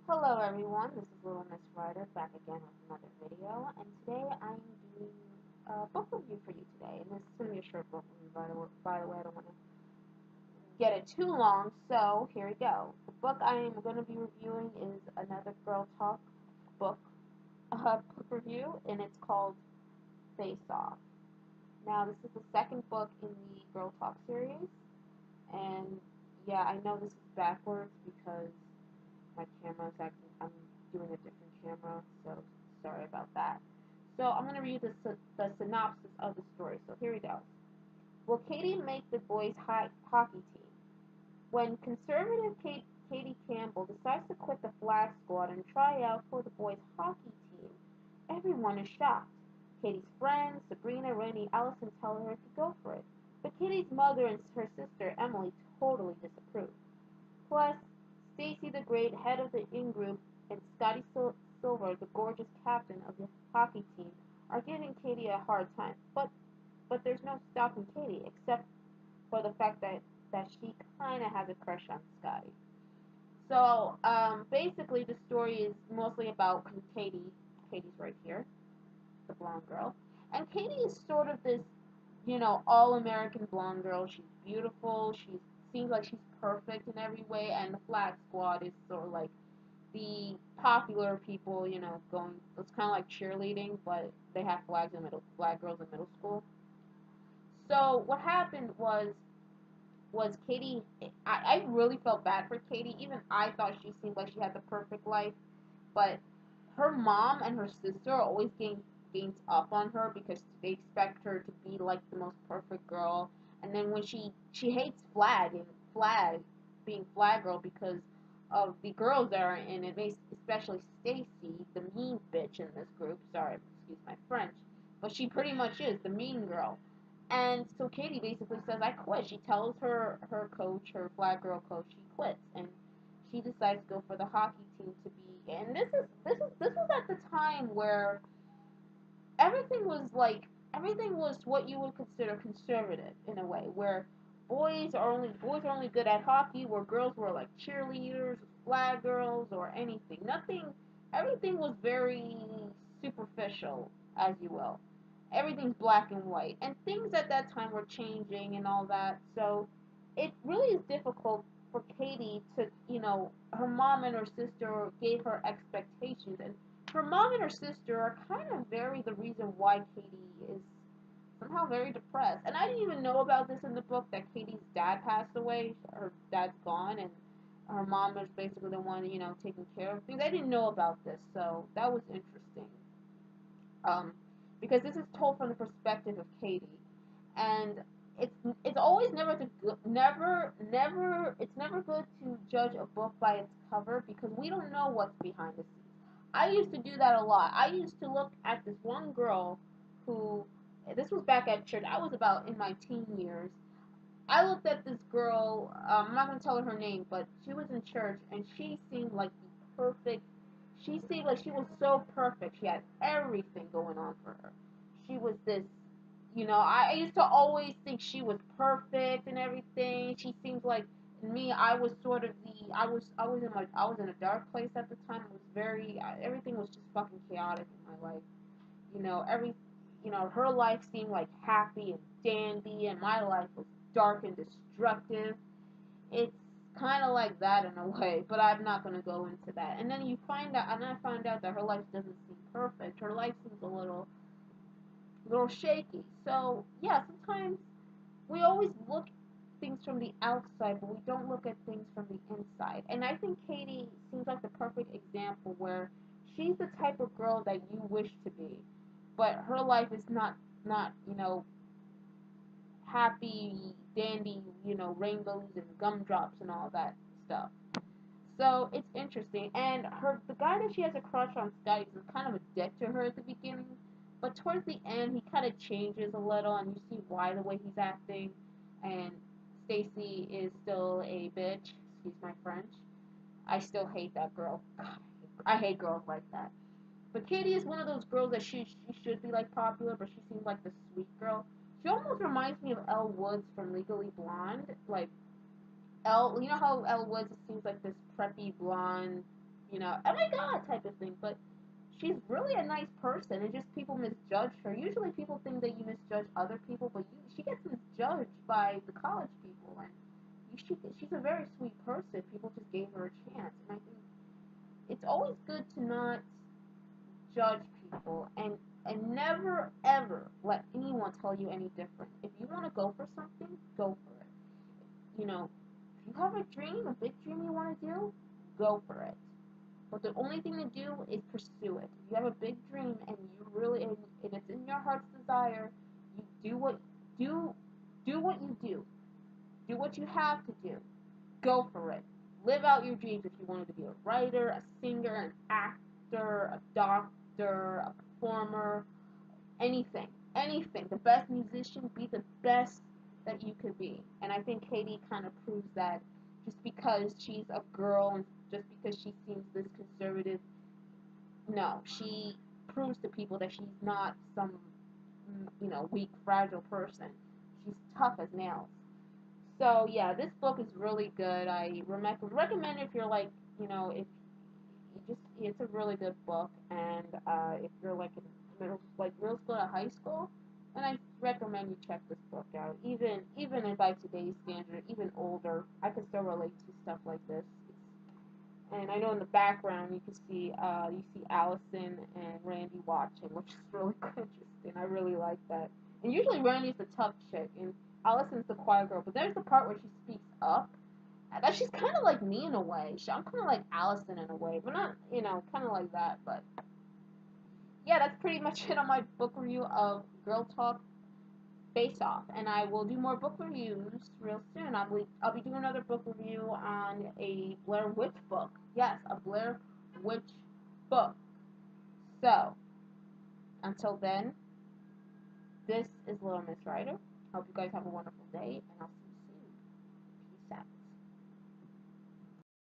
Hello everyone, this is Little Miss Ryder back again with another video, and today I'm doing a book review for you today, and this is going to be a short book review by the way, I don't want to get it too long, so here we go. The book I am going to be reviewing is another Girl Talk book, book review, and it's called Face Off. Now this is the second book in the Girl Talk series, and yeah, I know this is backwards because my camera is acting, I'm doing a different camera, so sorry about that. So I'm going to read the synopsis of the story. So here we go. Will Katie make the boys' hockey team? When conservative Katie Campbell decides to quit the flag squad and try out for the boys' hockey team, everyone is shocked. Katie's friends, Sabrina, Randy, Allison tell her to go for it. But Katie's mother and her sister, Emily, totally disapprove. Plus, Stacy the Great, head of the in-group, and Scotty Silver, the gorgeous captain of the hockey team, are giving Katie a hard time. But there's no stopping Katie, except for the fact that she kind of has a crush on Scotty. So basically, the story is mostly about Katie. Katie's right here, the blonde girl, and Katie is sort of this, all-American blonde girl. She's beautiful. She seems like she's perfect in every way, and the Flag Squad is sort of like the popular people, going. It's kind of like cheerleading, but they have flag girls in middle school. So what happened was Katie. I really felt bad for Katie. Even I thought she seemed like she had the perfect life, but her mom and her sister are always gains up on her because they expect her to be like the most perfect girl. And then when she hates flag being flag girl because of the girls that are in it, especially Stacy, the mean bitch in this group. Sorry, excuse my French, but she pretty much is the mean girl. And so Katie basically says, "I quit." She tells her coach, her flag girl coach, she quits, and she decides to go for the hockey team to be. And this was at the time where everything was what you would consider conservative in a way, where boys are only good at hockey, where girls were like cheerleaders, flag girls, or anything. Nothing. Everything was very superficial, as you will. Everything's black and white, and things at that time were changing and all that. So it really is difficult for Katie to, her mom and her sister gave her expectations, and her mom and her sister are kind of very the reason why Katie is somehow very depressed. And I didn't even know about this in the book that Katie's dad passed away. Her dad's gone, and her mom is basically the one, taking care of things. I didn't know about this, so that was interesting. Um, because this is told from the perspective of Katie, and it's always never good to judge a book by its cover because we don't know what's behind the scenes. I used to do that a lot. I used to look at this one girl who this was back at church. I was about in my teen years. I looked at this girl. I'm not gonna tell her name, but she was in church and she seemed like the perfect. She seemed like she was so perfect. She had everything going on for her. She was this, I used to always think she was perfect and everything. She seems like me. I was sort of the. I was in a dark place at the time. It was very. Everything was just fucking chaotic in my life. Every her life seemed like happy and dandy, and my life was dark and destructive. It's kind of like that in a way, but I'm not going to go into that. And then I find out that her life doesn't seem perfect. Her life seems a little shaky. So yeah, sometimes we always look things from the outside, but we don't look at things from the inside. And I think Katie seems like the perfect example where she's the type of girl that you wish to be, but her life is not happy, dandy, rainbows and gumdrops and all that stuff. So it's interesting. And the guy that she has a crush on, Scotty, is kind of a dick to her at the beginning, but towards the end, he kind of changes a little, and you see why the way he's acting. And Stacy is still a bitch. Excuse my French. I still hate that girl. I hate girls like that. But Katie is one of those girls that she should be like popular, but she seems like the sweet girl. She almost reminds me of Elle Woods from Legally Blonde. Like Elle, you know how Elle Woods seems like this preppy blonde, oh my god type of thing. But she's really a nice person, and just people misjudge her. Usually, people think that you misjudge other people, but she gets misjudged by the college people, and she's a very sweet person. People just gave her a chance, and I think it's always good to not judge people and never ever let anyone tell you any different. If you want to go for something, go for it. If you have a dream, a big dream you want to do, go for it. But the only thing to do is pursue it. If you have a big dream and you really and it's in your heart's desire, you do do what you do. Do what you have to do. Go for it. Live out your dreams if you wanted to be a writer, a singer, an actor, a doctor, a performer, anything. Anything. The best musician, be the best that you could be. And I think Katie kind of proves that just because she's a girl and just because she seems this conservative, no, she proves to people that she's not some, weak, fragile person. She's tough as nails. So yeah, this book is really good. I recommend if you're like, if you just, it's a really good book, and if you're like in middle school to high school, then I recommend you check this book out. Even in by today's standard, even older, I can still relate to stuff like this. And I know in the background you see Allison and Randy watching, which is really interesting. I really like that. And usually Randy's the tough chick, and Allison's the quiet girl. But there's the part where she speaks up. That she's kind of like me in a way. I'm kind of like Allison in a way, but not kind of like that. But yeah, that's pretty much it on my book review of Girl Talk Face Off, and I will do more book reviews real soon. I'll be doing another book review on a Blair Witch book. Yes, a Blair Witch book. So until then, this is Little Miss Writer. Hope you guys have a wonderful day, and I'll see you soon. Peace out.